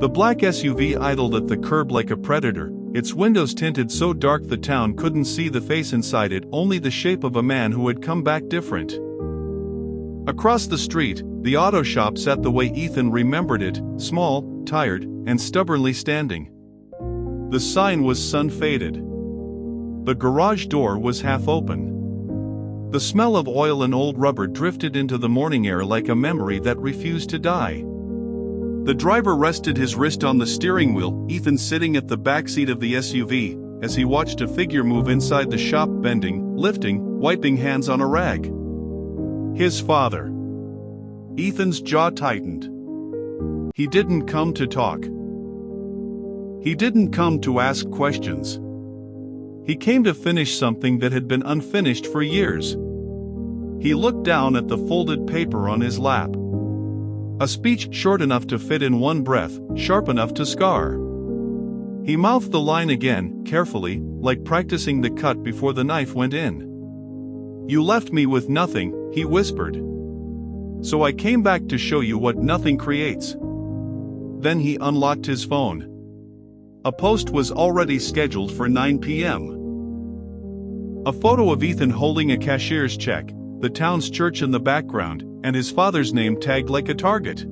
The black SUV idled at the curb like a predator, its windows tinted so dark the town couldn't see the face inside it, only the shape of a man who had come back different. Across the street, the auto shop sat the way Ethan remembered it, small, tired, and stubbornly standing. The sign was sun-faded. The garage door was half open. The smell of oil and old rubber drifted into the morning air like a memory that refused to die. The driver rested his wrist on the steering wheel, Ethan sitting at the back seat of the SUV, as he watched a figure move inside the shop, bending, lifting, wiping hands on a rag. His father. Ethan's jaw tightened. He didn't come to talk. He didn't come to ask questions. He came to finish something that had been unfinished for years. He looked down at the folded paper on his lap. A speech short enough to fit in one breath, sharp enough to scar. He mouthed the line again, carefully, like practicing the cut before the knife went in. "You left me with nothing," he whispered. "So I came back to show you what nothing creates." Then he unlocked his phone. A post was already scheduled for 9 p.m. A photo of Ethan holding a cashier's check, the town's church in the background, and his father's name tagged like a target.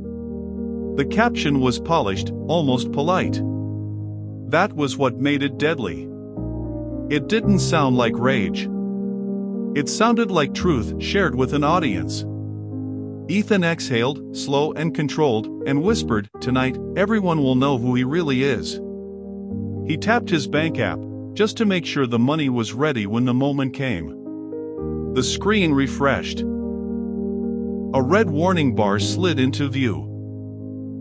The caption was polished, almost polite. That was what made it deadly. It didn't sound like rage. It sounded like truth shared with an audience. Ethan exhaled, slow and controlled, and whispered, "Tonight, everyone will know who he really is." He tapped his bank app, just to make sure the money was ready when the moment came. The screen refreshed. A red warning bar slid into view.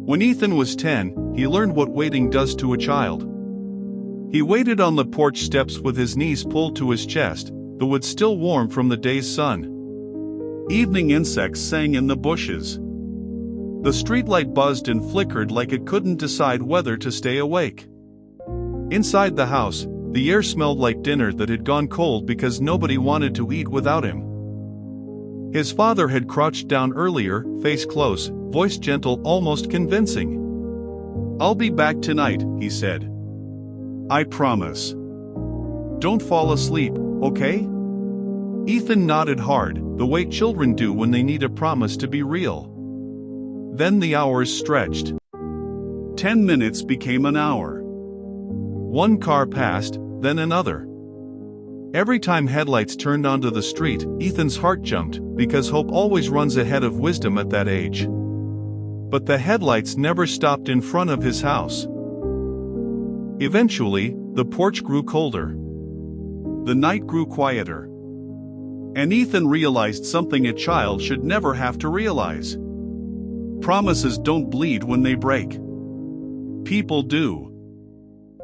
When Ethan was 10, he learned what waiting does to a child. He waited on the porch steps with his knees pulled to his chest, the wood still warm from the day's sun. Evening insects sang in the bushes. The streetlight buzzed and flickered like it couldn't decide whether to stay awake. Inside the house, the air smelled like dinner that had gone cold because nobody wanted to eat without him. His father had crouched down earlier, face close, voice gentle, almost convincing. "I'll be back tonight," he said. "I promise. Don't fall asleep, okay?" Ethan nodded hard, the way children do when they need a promise to be real. Then the hours stretched. 10 minutes became an hour. One car passed, then another. Every time headlights turned onto the street, Ethan's heart jumped, because hope always runs ahead of wisdom at that age. But the headlights never stopped in front of his house. Eventually, the porch grew colder. The night grew quieter. And Ethan realized something a child should never have to realize. Promises don't bleed when they break. People do.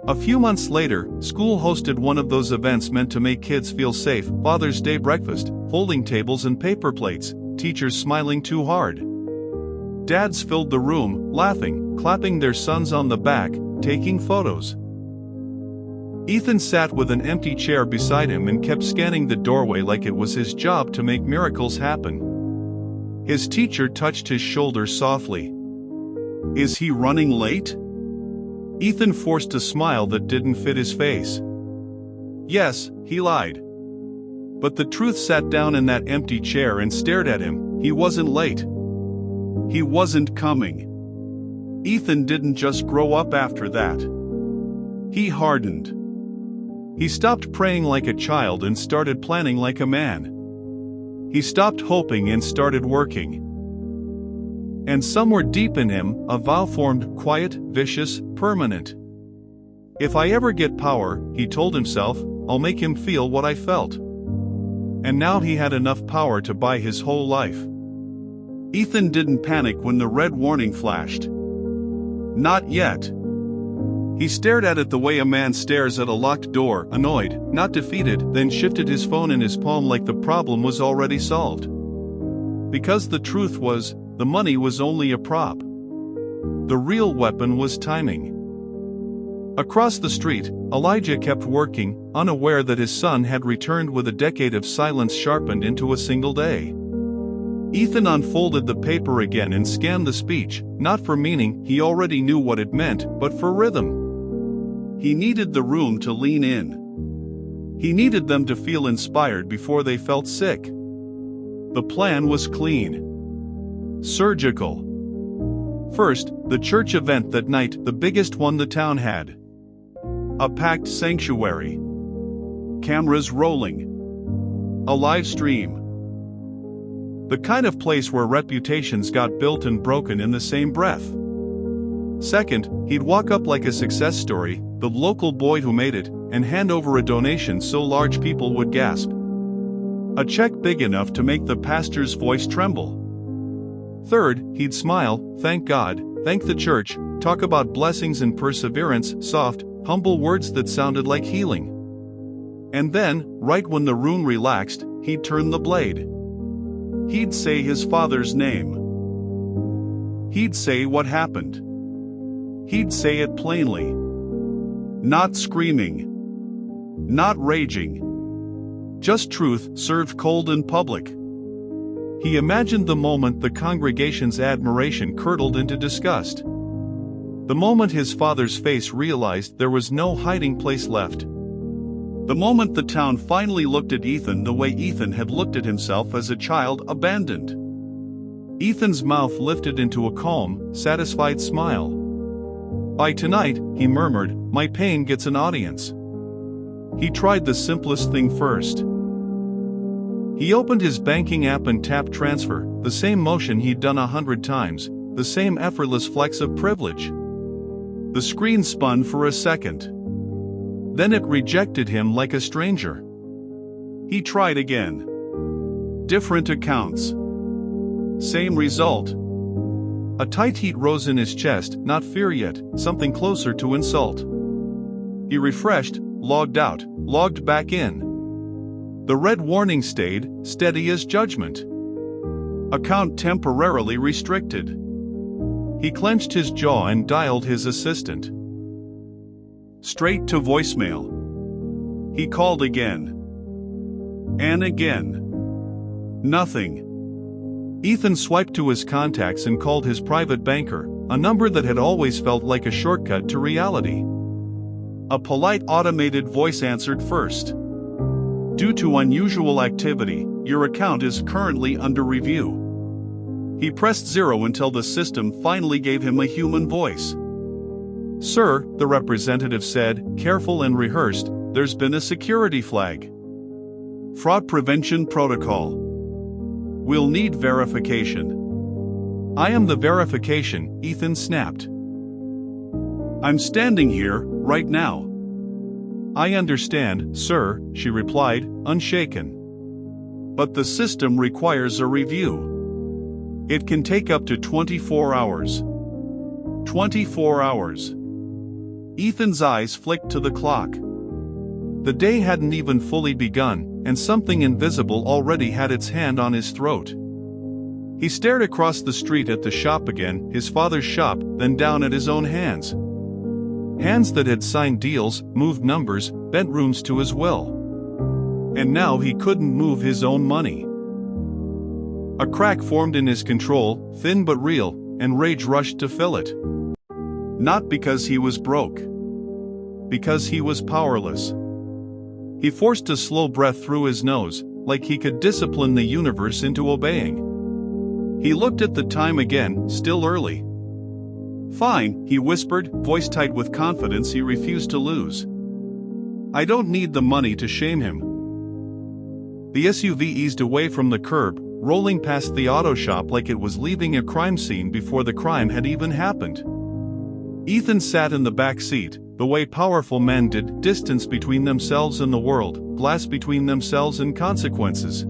A few months later, school hosted one of those events meant to make kids feel safe: Father's Day breakfast, folding tables and paper plates, teachers smiling too hard. Dads filled the room, laughing, clapping their sons on the back, taking photos. Ethan sat with an empty chair beside him and kept scanning the doorway like it was his job to make miracles happen. His teacher touched his shoulder softly. "Is he running late?" Ethan forced a smile that didn't fit his face. "Yes," he lied. But the truth sat down in that empty chair and stared at him. He wasn't late. He wasn't coming. Ethan didn't just grow up after that. He hardened. He stopped praying like a child and started planning like a man. He stopped hoping and started working. And somewhere deep in him, a vow formed, quiet, vicious, permanent. "If I ever get power," he told himself, "I'll make him feel what I felt." And now he had enough power to buy his whole life. Ethan didn't panic when the red warning flashed. Not yet. He stared at it the way a man stares at a locked door, annoyed, not defeated, then shifted his phone in his palm like the problem was already solved. Because the truth was, the money was only a prop. The real weapon was timing. Across the street, Elijah kept working, unaware that his son had returned with a decade of silence sharpened into a single day. Ethan unfolded the paper again and scanned the speech, not for meaning, he already knew what it meant, but for rhythm. He needed the room to lean in. He needed them to feel inspired before they felt sick. The plan was clean. Surgical. First, the church event that night, the biggest one the town had. A packed sanctuary. Cameras rolling. A live stream. The kind of place where reputations got built and broken in the same breath. Second, he'd walk up like a success story, the local boy who made it, and hand over a donation so large people would gasp. A check big enough to make the pastor's voice tremble. Third, he'd smile, thank God, thank the church, talk about blessings and perseverance, soft, humble words that sounded like healing. And then, right when the room relaxed, he'd turn the blade. He'd say his father's name. He'd say what happened. He'd say it plainly. Not screaming. Not raging. Just truth served cold in public. He imagined the moment the congregation's admiration curdled into disgust. The moment his father's face realized there was no hiding place left. The moment the town finally looked at Ethan the way Ethan had looked at himself as a child, abandoned. Ethan's mouth lifted into a calm, satisfied smile. By tonight, he murmured, my pain gets an audience. He tried the simplest thing first. He opened his banking app and tapped transfer, the same motion he'd done 100 times, the same effortless flex of privilege. The screen spun for a second. Then it rejected him like a stranger. He tried again. Different accounts. Same result. A tight heat rose in his chest, not fear yet, something closer to insult. He refreshed, logged out, logged back in. The red warning stayed, steady as judgment. Account temporarily restricted. He clenched his jaw and dialed his assistant. Straight to voicemail. He called again. And again. Nothing. Ethan swiped to his contacts and called his private banker, a number that had always felt like a shortcut to reality. A polite automated voice answered first. Due to unusual activity, your account is currently under review. He pressed 0 until the system finally gave him a human voice. Sir, the representative said, careful and rehearsed, there's been a security flag. Fraud prevention protocol. We'll need verification. I am the verification, Ethan snapped. I'm standing here, right now. I understand, sir, she replied, unshaken. But the system requires a review. It can take up to 24 hours. 24 hours. Ethan's eyes flicked to the clock. The day hadn't even fully begun, and something invisible already had its hand on his throat. He stared across the street at the shop again, his father's shop, then down at his own hands. Hands that had signed deals, moved numbers, bent rooms to his will. And now he couldn't move his own money. A crack formed in his control, thin but real, and rage rushed to fill it. Not because he was broke. Because he was powerless. He forced a slow breath through his nose, like he could discipline the universe into obeying. He looked at the time again, still early. Fine, he whispered, voice tight with confidence he refused to lose. I don't need the money to shame him. The SUV eased away from the curb, rolling past the auto shop like it was leaving a crime scene before the crime had even happened. Ethan sat in the back seat, the way powerful men did, distance between themselves and the world, glass between themselves and consequences.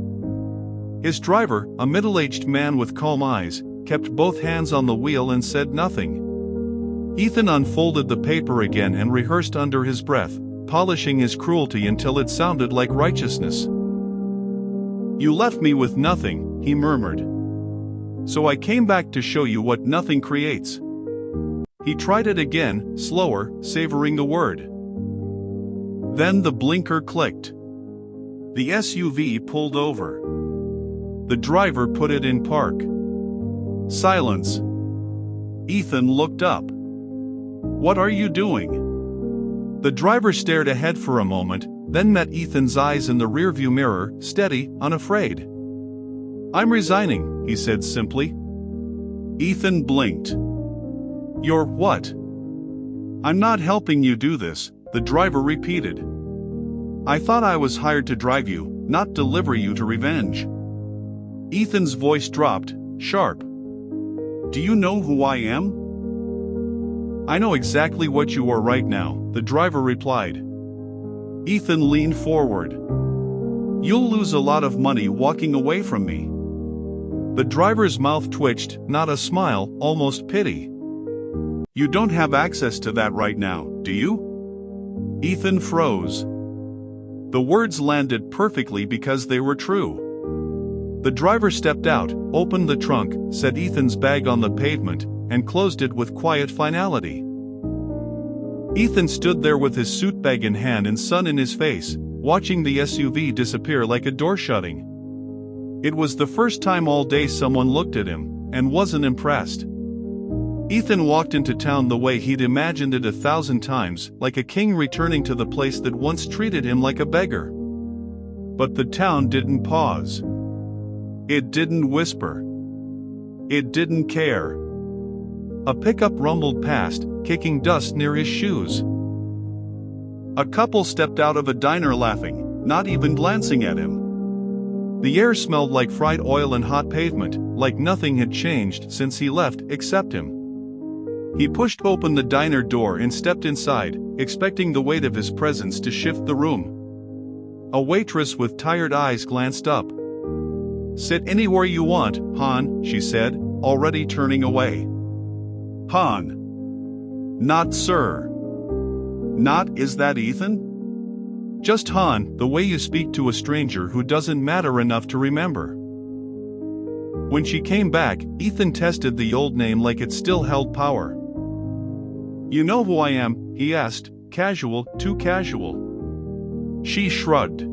His driver, a middle-aged man with calm eyes, kept both hands on the wheel and said nothing. Ethan unfolded the paper again and rehearsed under his breath, polishing his cruelty until it sounded like righteousness. You left me with nothing, he murmured. So I came back to show you what nothing creates. He tried it again, slower, savoring the word. Then the blinker clicked. The SUV pulled over. The driver put it in park. Silence. Ethan looked up. What are you doing? The driver stared ahead for a moment, then met Ethan's eyes in the rearview mirror, steady, unafraid. I'm resigning, he said simply. Ethan blinked. You're what? I'm not helping you do this, the driver repeated. I thought I was hired to drive you, not deliver you to revenge. Ethan's voice dropped, sharp. Do you know who I am? I know exactly what you are right now, the driver replied. Ethan leaned forward. You'll lose a lot of money walking away from me. The driver's mouth twitched, not a smile, almost pity. You don't have access to that right now, do you? Ethan froze. The words landed perfectly because they were true. The driver stepped out, opened the trunk, set Ethan's bag on the pavement, and closed it with quiet finality. Ethan stood there with his suit bag in hand and sun in his face, watching the SUV disappear like a door shutting. It was the first time all day someone looked at him, and wasn't impressed. Ethan walked into town the way he'd imagined it 1,000 times, like a king returning to the place that once treated him like a beggar. But the town didn't pause. It didn't whisper. It didn't care. A pickup rumbled past, kicking dust near his shoes. A couple stepped out of a diner laughing, not even glancing at him. The air smelled like fried oil and hot pavement, like nothing had changed since he left except him. He pushed open the diner door and stepped inside, expecting the weight of his presence to shift the room. A waitress with tired eyes glanced up. Sit anywhere you want, Han, she said, already turning away. Han. Not sir. Not is that Ethan? Just Han, the way you speak to a stranger who doesn't matter enough to remember. When she came back, Ethan tested the old name like it still held power. You know who I am? He asked, casual, too casual. She shrugged.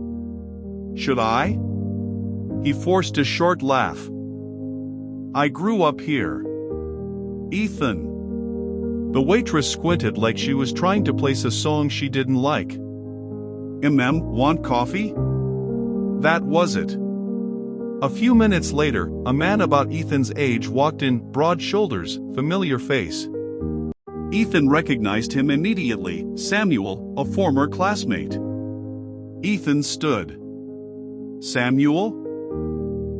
Should I? He forced a short laugh. I grew up here. Ethan. The waitress squinted like she was trying to place a song she didn't like. Want coffee? That was it. A few minutes later, a man about Ethan's age walked in, broad shoulders, familiar face. Ethan recognized him immediately, Samuel, a former classmate. Ethan stood. Samuel?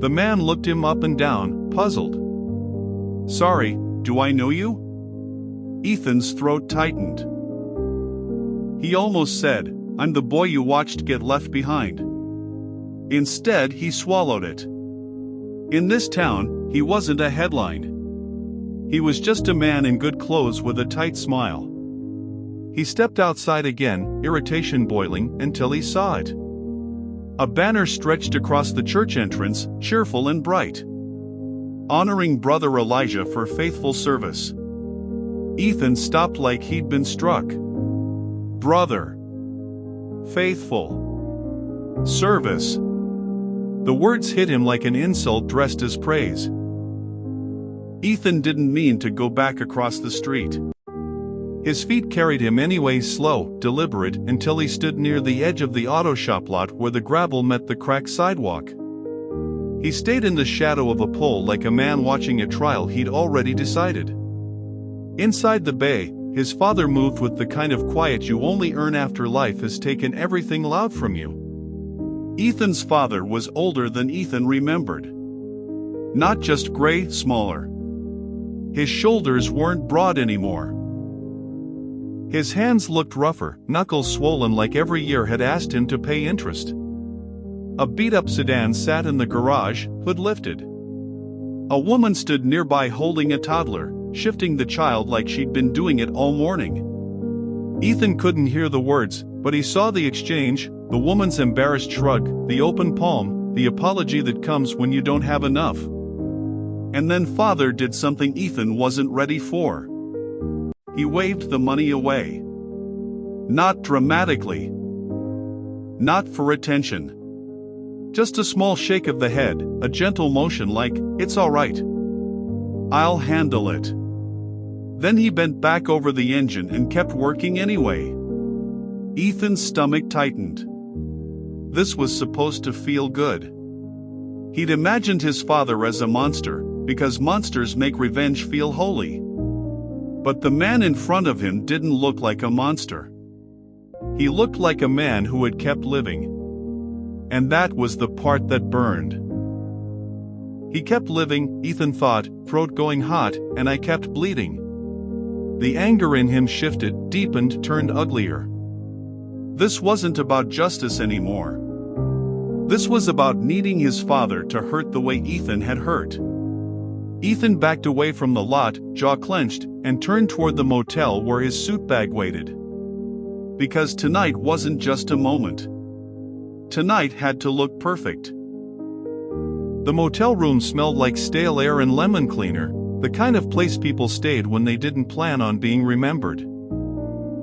The man looked him up and down, puzzled. Sorry, do I know you? Ethan's throat tightened. He almost said, I'm the boy you watched get left behind. Instead, he swallowed it. In this town, he wasn't a headline. He was just a man in good clothes with a tight smile. He stepped outside again, irritation boiling, until he saw it. A banner stretched across the church entrance, cheerful and bright. Honoring Brother Elijah for faithful service. Ethan stopped like he'd been struck. Brother. Faithful. Service. The words hit him like an insult dressed as praise. Ethan didn't mean to go back across the street. His feet carried him anyway, slow, deliberate, until he stood near the edge of the auto shop lot where the gravel met the cracked sidewalk. He stayed in the shadow of a pole like a man watching a trial he'd already decided. Inside the bay, his father moved with the kind of quiet you only earn after life has taken everything loud from you. Ethan's father was older than Ethan remembered. Not just gray, smaller. His shoulders weren't broad anymore. His hands looked rougher, knuckles swollen like every year had asked him to pay interest. A beat-up sedan sat in the garage, hood lifted. A woman stood nearby holding a toddler, shifting the child like she'd been doing it all morning. Ethan couldn't hear the words, but he saw the exchange, the woman's embarrassed shrug, the open palm, the apology that comes when you don't have enough. And then father did something Ethan wasn't ready for. He waved the money away. Not dramatically. Not for attention. Just a small shake of the head, a gentle motion like, "It's all right. I'll handle it." Then he bent back over the engine and kept working anyway. Ethan's stomach tightened. This was supposed to feel good. He'd imagined his father as a monster, because monsters make revenge feel holy. But the man in front of him didn't look like a monster. He looked like a man who had kept living. And that was the part that burned. He kept living, Ethan thought, throat going hot, and I kept bleeding. The anger in him shifted, deepened, turned uglier. This wasn't about justice anymore. This was about needing his father to hurt the way Ethan had hurt. Ethan backed away from the lot, jaw clenched, and turned toward the motel where his suit bag waited. Because tonight wasn't just a moment. Tonight had to look perfect. The motel room smelled like stale air and lemon cleaner, the kind of place people stayed when they didn't plan on being remembered.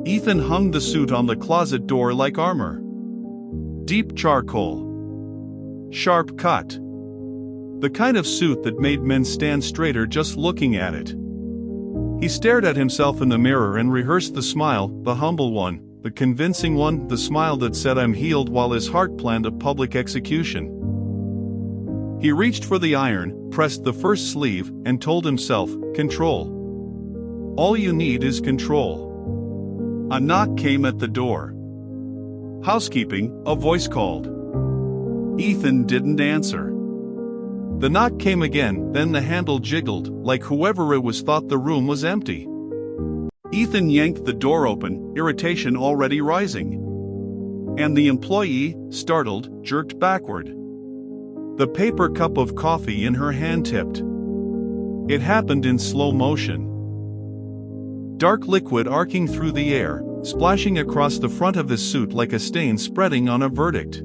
Ethan hung the suit on the closet door like armor. Deep charcoal. Sharp cut. The kind of suit that made men stand straighter just looking at it. He stared at himself in the mirror and rehearsed the smile, the humble one, the convincing one, the smile that said I'm healed, while his heart planned a public execution. He reached for the iron, pressed the first sleeve, and told himself, control. All you need is control. A knock came at the door. Housekeeping, a voice called. Ethan didn't answer. The knock came again, then the handle jiggled, like whoever it was thought the room was empty. Ethan yanked the door open, irritation already rising. And the employee, startled, jerked backward. The paper cup of coffee in her hand tipped. It happened in slow motion. Dark liquid arcing through the air, splashing across the front of his suit like a stain spreading on a verdict.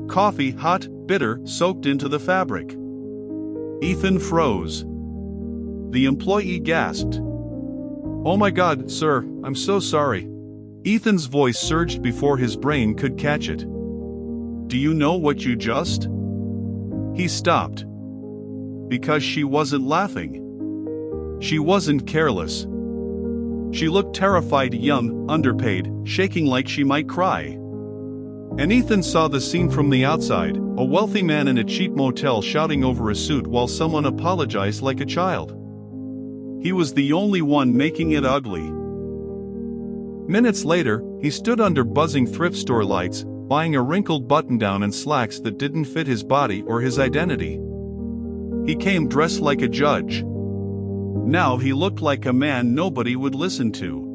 Coffee, hot, bitter, soaked into the fabric. Ethan froze. The employee gasped. "Oh my God, sir, I'm so sorry." Ethan's voice surged before his brain could catch it. "Do you know what you just?" He stopped. Because she wasn't laughing. She wasn't careless. She looked terrified, young, underpaid, shaking like she might cry. And Ethan saw the scene from the outside, a wealthy man in a cheap motel shouting over a suit while someone apologized like a child. He was the only one making it ugly. Minutes later, he stood under buzzing thrift store lights, buying a wrinkled button-down and slacks that didn't fit his body or his identity. He came dressed like a judge. Now he looked like a man nobody would listen to.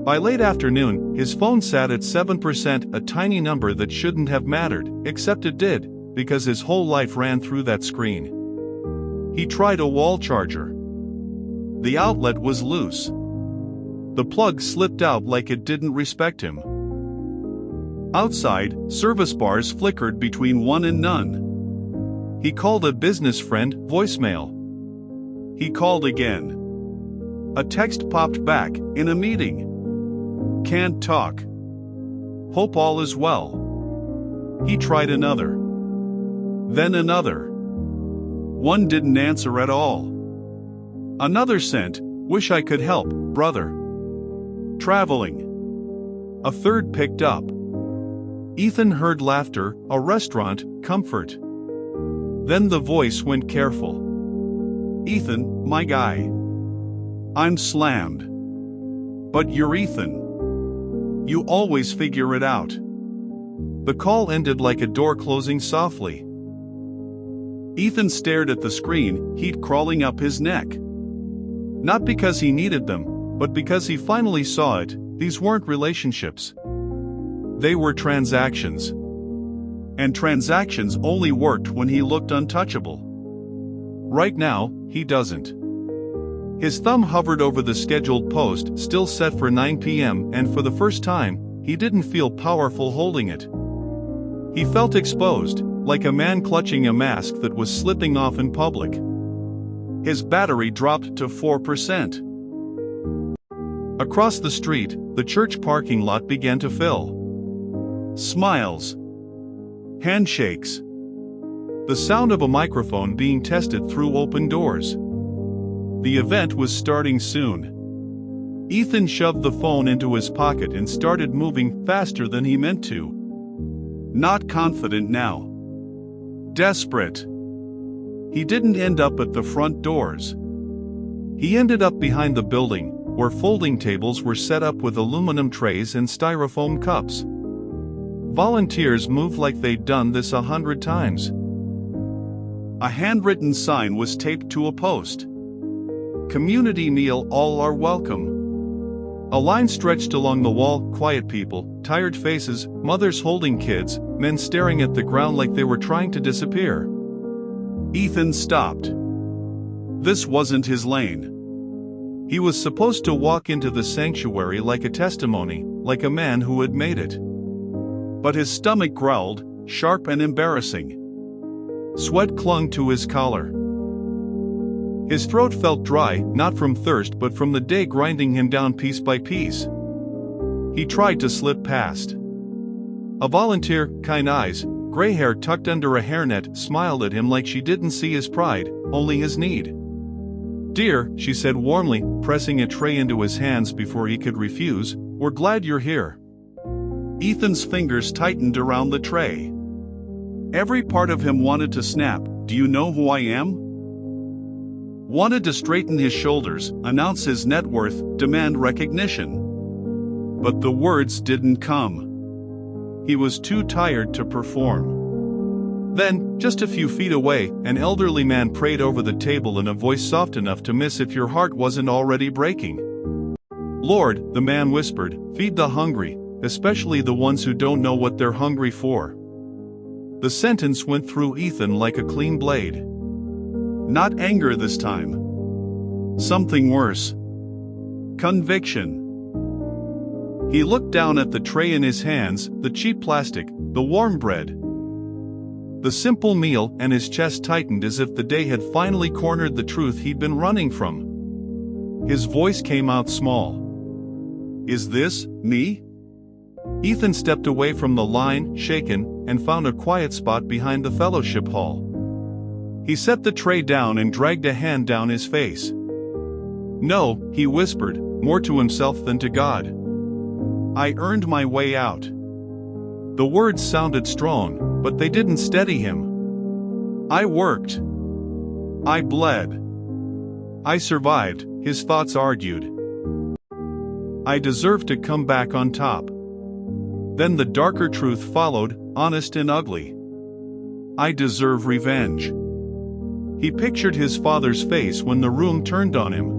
By late afternoon, his phone sat at 7%, a tiny number that shouldn't have mattered, except it did, because his whole life ran through that screen. He tried a wall charger. The outlet was loose. The plug slipped out like it didn't respect him. Outside, service bars flickered between one and none. He called a business friend, voicemail. He called again. A text popped back, in a meeting. Can't talk. Hope all is well. He tried another. Then another. One didn't answer at all. Another sent, wish I could help, brother. Traveling. A third picked up. Ethan heard laughter, a restaurant, comfort. Then the voice went careful. Ethan, my guy. I'm slammed. But you're Ethan. You always figure it out. The call ended like a door closing softly. Ethan stared at the screen, heat crawling up his neck. Not because he needed them, but because he finally saw it, these weren't relationships. They were transactions. And transactions only worked when he looked untouchable. Right now, he doesn't. His thumb hovered over the scheduled post, still set for 9 p.m., and for the first time, he didn't feel powerful holding it. He felt exposed, like a man clutching a mask that was slipping off in public. His battery dropped to 4%. Across the street, the church parking lot began to fill. Smiles. Handshakes. The sound of a microphone being tested through open doors. The event was starting soon. Ethan shoved the phone into his pocket and started moving faster than he meant to. Not confident now. Desperate. He didn't end up at the front doors. He ended up behind the building, where folding tables were set up with aluminum trays and styrofoam cups. Volunteers moved like they'd done this 100 times. A handwritten sign was taped to a post. Community meal, all are welcome. A line stretched along the wall, quiet people, tired faces, mothers holding kids, men staring at the ground like they were trying to disappear. Ethan stopped. This wasn't his lane. He was supposed to walk into the sanctuary like a testimony, like a man who had made it. But his stomach growled, sharp and embarrassing. Sweat clung to his collar. His throat felt dry, not from thirst but from the day grinding him down piece by piece. He tried to slip past. A volunteer, kind eyes, gray hair tucked under a hairnet, smiled at him like she didn't see his pride, only his need. "Dear," she said warmly, pressing a tray into his hands before he could refuse, "we're glad you're here." Ethan's fingers tightened around the tray. Every part of him wanted to snap, "Do you know who I am?" Wanted to straighten his shoulders, announce his net worth, demand recognition. But the words didn't come. He was too tired to perform. Then, just a few feet away, an elderly man prayed over the table in a voice soft enough to miss if your heart wasn't already breaking. "Lord," the man whispered, "feed the hungry, especially the ones who don't know what they're hungry for." The sentence went through Ethan like a clean blade. Not anger this time. Something worse. Conviction. He looked down at the tray in his hands, the cheap plastic, the warm bread, the simple meal, and his chest tightened as if the day had finally cornered the truth he'd been running from. His voice came out small. "Is this me?" Ethan stepped away from the line, shaken, and found a quiet spot behind the fellowship hall. He set the tray down and dragged a hand down his face. "No," he whispered, more to himself than to God. "I earned my way out." The words sounded strong, but they didn't steady him. "I worked. I bled. I survived," his thoughts argued. "I deserve to come back on top." Then the darker truth followed, honest and ugly. "I deserve revenge." He pictured his father's face when the room turned on him.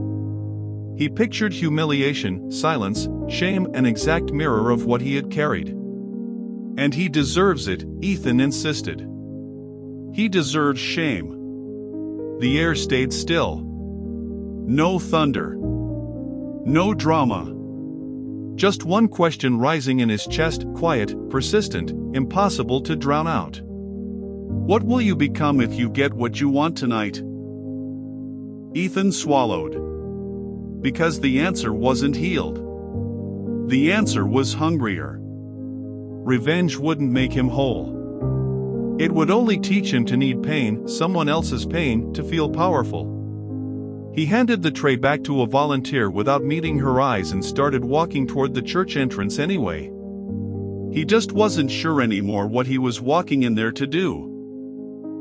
He pictured humiliation, silence, shame, an exact mirror of what he had carried. "And he deserves it," Ethan insisted. "He deserves shame." The air stayed still. No thunder. No drama. Just one question rising in his chest, quiet, persistent, impossible to drown out. What will you become if you get what you want tonight? Ethan swallowed. Because the answer wasn't healed. The answer was hungrier. Revenge wouldn't make him whole. It would only teach him to need pain, someone else's pain, to feel powerful. He handed the tray back to a volunteer without meeting her eyes and started walking toward the church entrance anyway. He just wasn't sure anymore what he was walking in there to do.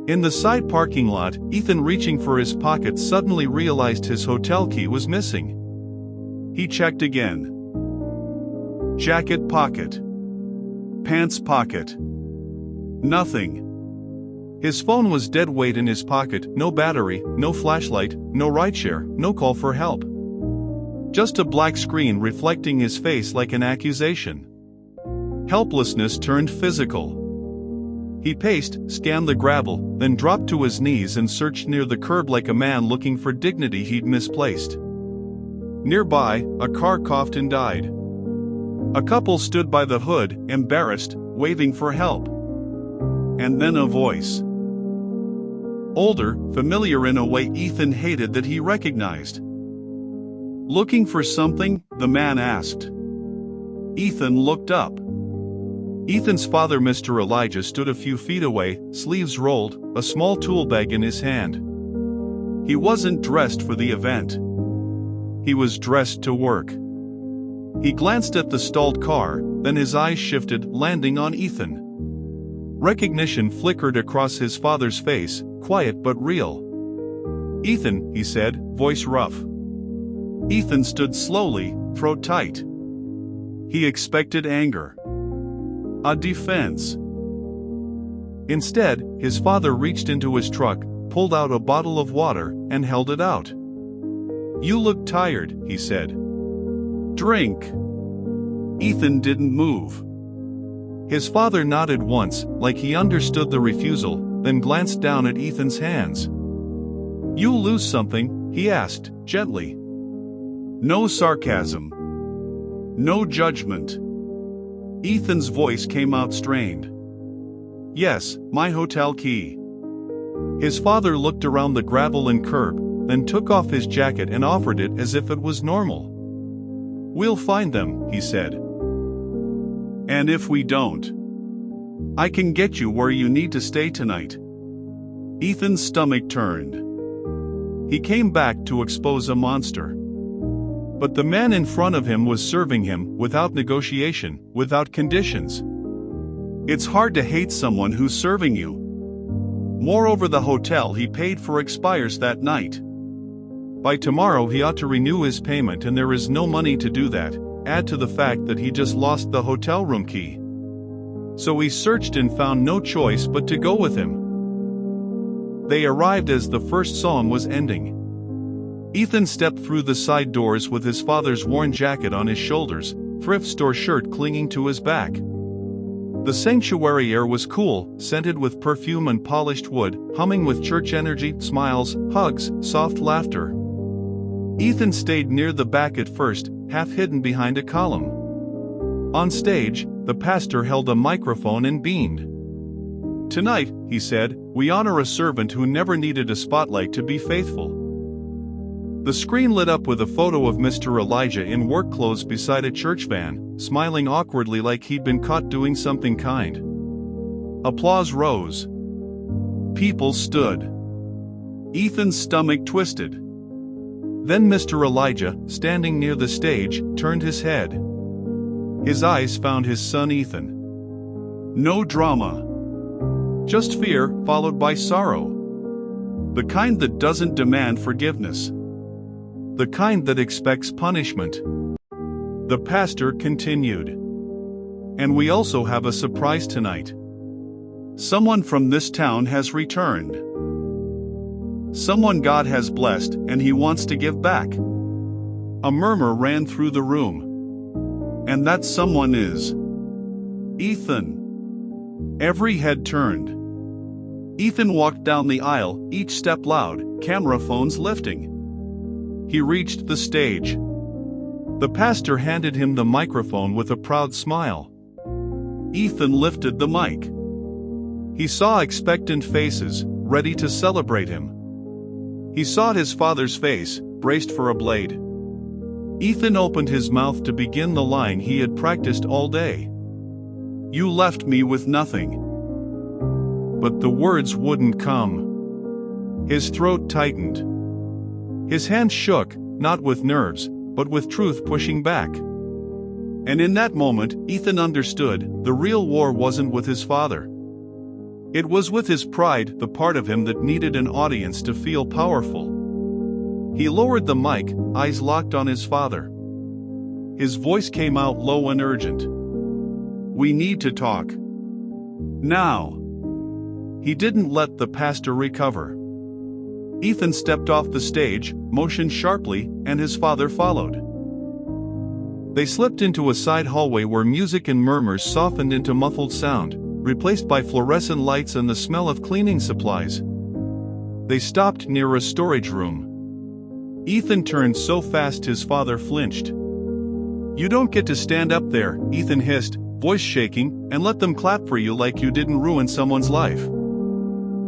In the side parking lot, Ethan, reaching for his pocket, suddenly realized his hotel key was missing. He checked again. Jacket pocket. Pants pocket. Nothing. His phone was dead weight in his pocket, no battery, no flashlight, no rideshare, no call for help. Just a black screen reflecting his face like an accusation. Helplessness turned physical. He paced, scanned the gravel, then dropped to his knees and searched near the curb like a man looking for dignity he'd misplaced. Nearby, a car coughed and died. A couple stood by the hood, embarrassed, waving for help. And then a voice. Older, familiar in a way Ethan hated that he recognized. "Looking for something?" the man asked. Ethan looked up. Ethan's father, Mr. Elijah, stood a few feet away, sleeves rolled, a small tool bag in his hand. He wasn't dressed for the event. He was dressed to work. He glanced at the stalled car, then his eyes shifted, landing on Ethan. Recognition flickered across his father's face, quiet but real. "Ethan," he said, voice rough. Ethan stood slowly, throat tight. He expected anger. A defense. Instead, his father reached into his truck, pulled out a bottle of water, and held it out. "You look tired," he said. "Drink." Ethan didn't move. His father nodded once, like he understood the refusal, then glanced down at Ethan's hands. "You lose something?" he asked, gently. No sarcasm. No judgment. Ethan's voice came out strained. "Yes, my hotel key." His father looked around the gravel and curb, then took off his jacket and offered it as if it was normal. "We'll find them," he said. "And if we don't, I can get you where you need to stay tonight." Ethan's stomach turned. He came back to expose a monster. But the man in front of him was serving him, without negotiation, without conditions. It's hard to hate someone who's serving you. Moreover, the hotel he paid for expires that night. By tomorrow he ought to renew his payment, and there is no money to do that. Add to the fact that he just lost the hotel room key. So he searched and found no choice but to go with him. They arrived as the first song was ending. Ethan stepped through the side doors with his father's worn jacket on his shoulders, thrift store shirt clinging to his back. The sanctuary air was cool, scented with perfume and polished wood, humming with church energy, smiles, hugs, soft laughter. Ethan stayed near the back at first, half hidden behind a column. On stage, the pastor held a microphone and beamed. "Tonight," he said, "we honor a servant who never needed a spotlight to be faithful." The screen lit up with a photo of Mr. Elijah in work clothes beside a church van, smiling awkwardly like he'd been caught doing something kind. Applause rose. People stood. Ethan's stomach twisted. Then Mr. Elijah, standing near the stage, turned his head. His eyes found his son Ethan. No drama. Just fear, followed by sorrow. The kind that doesn't demand forgiveness. The kind that expects punishment. The pastor continued. "And we also have a surprise tonight. Someone from this town has returned. Someone God has blessed, and he wants to give back." A murmur ran through the room. "And that someone is Ethan." Every head turned. Ethan walked down the aisle, each step loud, camera phones lifting. He reached the stage. The pastor handed him the microphone with a proud smile. Ethan lifted the mic. He saw expectant faces, ready to celebrate him. He saw his father's face, braced for a blade. Ethan opened his mouth to begin the line he had practiced all day. "You left me with nothing." But the words wouldn't come. His throat tightened. His hands shook, not with nerves, but with truth pushing back. And in that moment, Ethan understood, the real war wasn't with his father. It was with his pride, the part of him that needed an audience to feel powerful. He lowered the mic, eyes locked on his father. His voice came out low and urgent. "We need to talk. Now." He didn't let the pastor recover. Ethan stepped off the stage, motioned sharply, and his father followed. They slipped into a side hallway where music and murmurs softened into muffled sound, replaced by fluorescent lights and the smell of cleaning supplies. They stopped near a storage room. Ethan turned so fast his father flinched. "You don't get to stand up there," Ethan hissed, voice shaking, "and let them clap for you like you didn't ruin someone's life."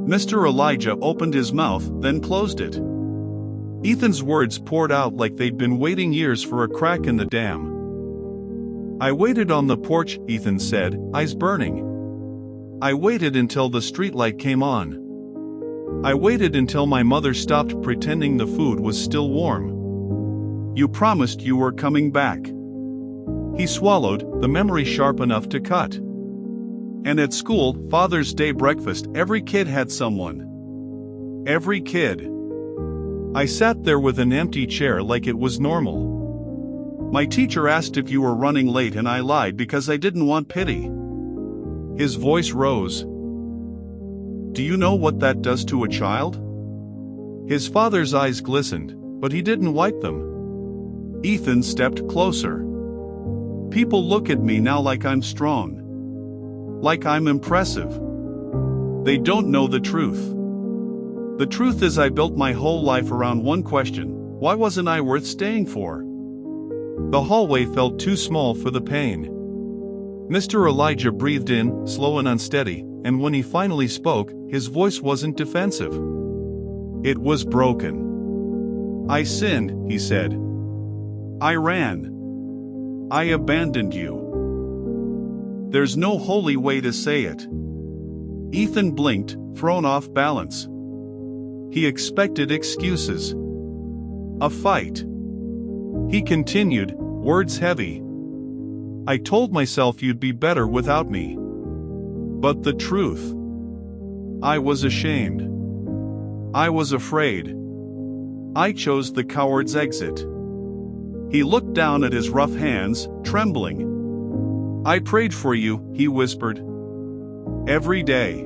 Mr. Elijah opened his mouth, then closed it. Ethan's words poured out like they'd been waiting years for a crack in the dam. I waited on the porch, Ethan said, eyes burning. I waited until the streetlight came on. I waited until my mother stopped pretending the food was still warm. You promised you were coming back. He swallowed, the memory sharp enough to cut. And at school, Father's Day breakfast, every kid had someone. Every kid. I sat there with an empty chair like it was normal. My teacher asked if you were running late and I lied because I didn't want pity. His voice rose. Do you know what that does to a child? His father's eyes glistened, but he didn't wipe them. Ethan stepped closer. People look at me now like I'm strong. Like I'm impressive. They don't know the truth. The truth is I built my whole life around one question: why wasn't I worth staying for? The hallway felt too small for the pain. Mr. Elijah breathed in, slow and unsteady, and when he finally spoke, his voice wasn't defensive. It was broken. I sinned, he said. I ran. I abandoned you. There's no holy way to say it. Ethan blinked, thrown off balance. He expected excuses. A fight. He continued, words heavy. I told myself you'd be better without me. But the truth. I was ashamed. I was afraid. I chose the coward's exit. He looked down at his rough hands, trembling. I prayed for you, he whispered. Every day.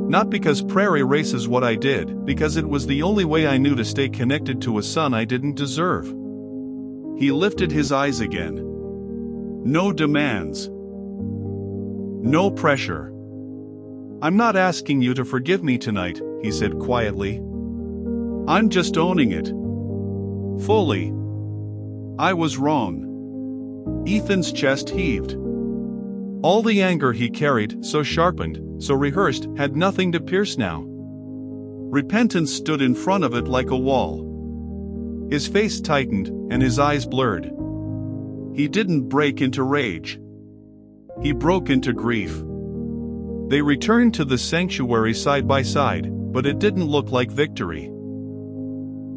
Not because prayer erases what I did, because it was the only way I knew to stay connected to a son I didn't deserve. He lifted his eyes again. No demands. No pressure. I'm not asking you to forgive me tonight, he said quietly. I'm just owning it. Fully. I was wrong. Ethan's chest heaved. All the anger he carried, so sharpened, so rehearsed, had nothing to pierce now. Repentance stood in front of it like a wall. His face tightened, and his eyes blurred. He didn't break into rage. He broke into grief. They returned to the sanctuary side by side, but it didn't look like victory.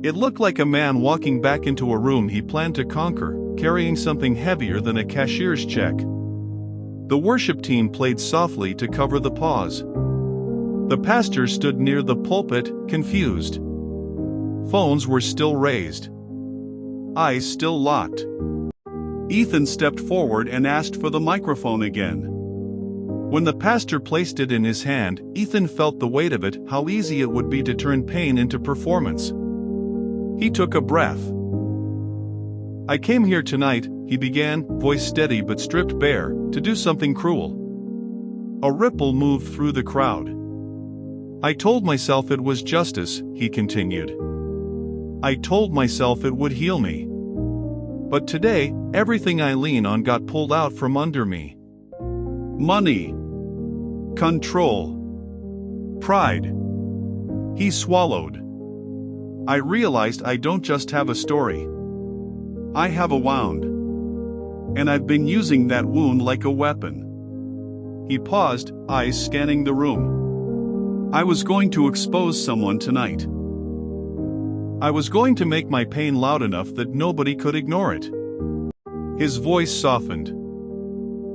It looked like a man walking back into a room he planned to conquer, carrying something heavier than a cashier's check. The worship team played softly to cover the pause. The pastor stood near the pulpit, confused. Phones were still raised. Eyes still locked. Ethan stepped forward and asked for the microphone again. When the pastor placed it in his hand, Ethan felt the weight of it, how easy it would be to turn pain into performance. He took a breath. I came here tonight, he began, voice steady but stripped bare, to do something cruel. A ripple moved through the crowd. I told myself it was justice, he continued. I told myself it would heal me. But today, everything I lean on got pulled out from under me. Money. Control. Pride. He swallowed. I realized I don't just have a story. I have a wound. And I've been using that wound like a weapon. He paused, eyes scanning the room. I was going to expose someone tonight. I was going to make my pain loud enough that nobody could ignore it. His voice softened.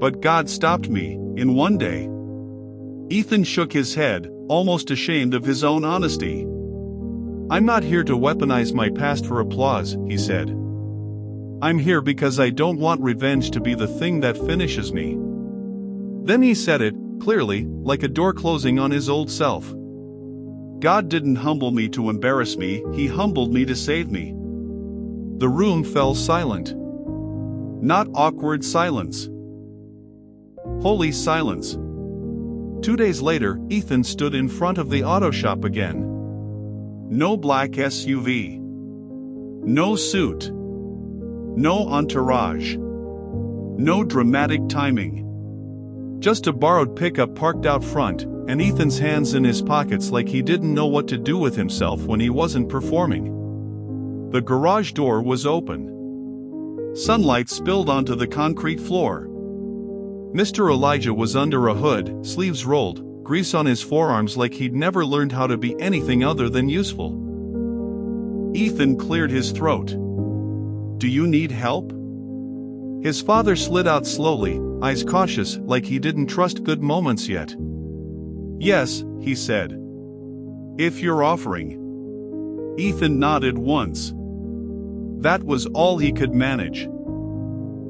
But God stopped me, in one day. Ethan shook his head, almost ashamed of his own honesty. I'm not here to weaponize my past for applause, he said. I'm here because I don't want revenge to be the thing that finishes me. Then he said it, clearly, like a door closing on his old self. God didn't humble me to embarrass me, he humbled me to save me. The room fell silent. Not awkward silence. Holy silence. 2 days later, Ethan stood in front of the auto shop again. No black SUV. No suit. No entourage. No dramatic timing. Just a borrowed pickup parked out front, and Ethan's hands in his pockets like he didn't know what to do with himself when he wasn't performing. The garage door was open. Sunlight spilled onto the concrete floor. Mr. Elijah was under a hood, sleeves rolled, grease on his forearms like he'd never learned how to be anything other than useful. Ethan cleared his throat. "Do you need help?" His father slid out slowly, eyes cautious like he didn't trust good moments yet. "Yes," he said. "If you're offering." Ethan nodded once. That was all he could manage.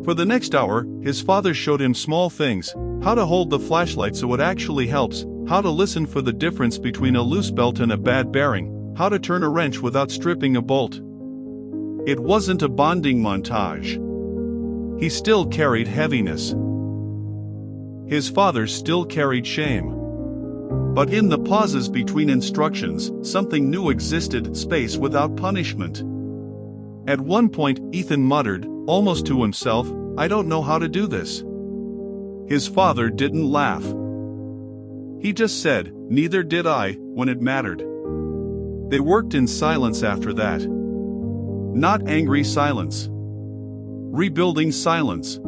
For the next hour, his father showed him small things: how to hold the flashlight so it actually helps, how to listen for the difference between a loose belt and a bad bearing, how to turn a wrench without stripping a bolt. It wasn't a bonding montage. He still carried heaviness. His father still carried shame. But in the pauses between instructions, something new existed: space without punishment. At one point, Ethan muttered, almost to himself, "I don't know how to do this." His father didn't laugh. He just said, "Neither did I," when it mattered. They worked in silence after that. Not angry silence. Rebuilding silence.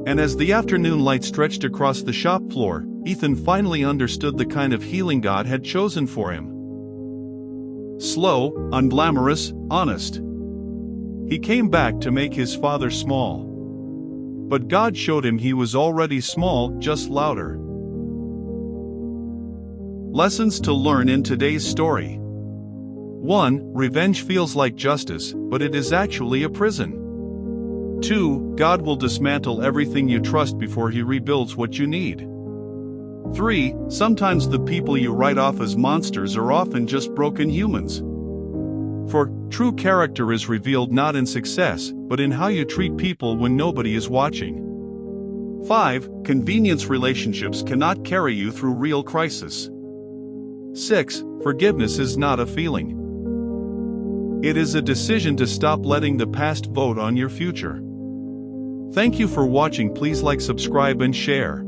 And as the afternoon light stretched across the shop floor, Ethan finally understood the kind of healing God had chosen for him. Slow, unglamorous, honest. He came back to make his father small. But God showed him he was already small, just louder. Lessons to learn in today's story. 1. Revenge feels like justice, but it is actually a prison. 2. God will dismantle everything you trust before He rebuilds what you need. 3. Sometimes the people you write off as monsters are often just broken humans. For true character is revealed not in success, but in how you treat people when nobody is watching. 5. Convenience relationships cannot carry you through real crisis. 6. Forgiveness is not a feeling. It is a decision to stop letting the past vote on your future. Thank you for watching. Please like, subscribe, and share.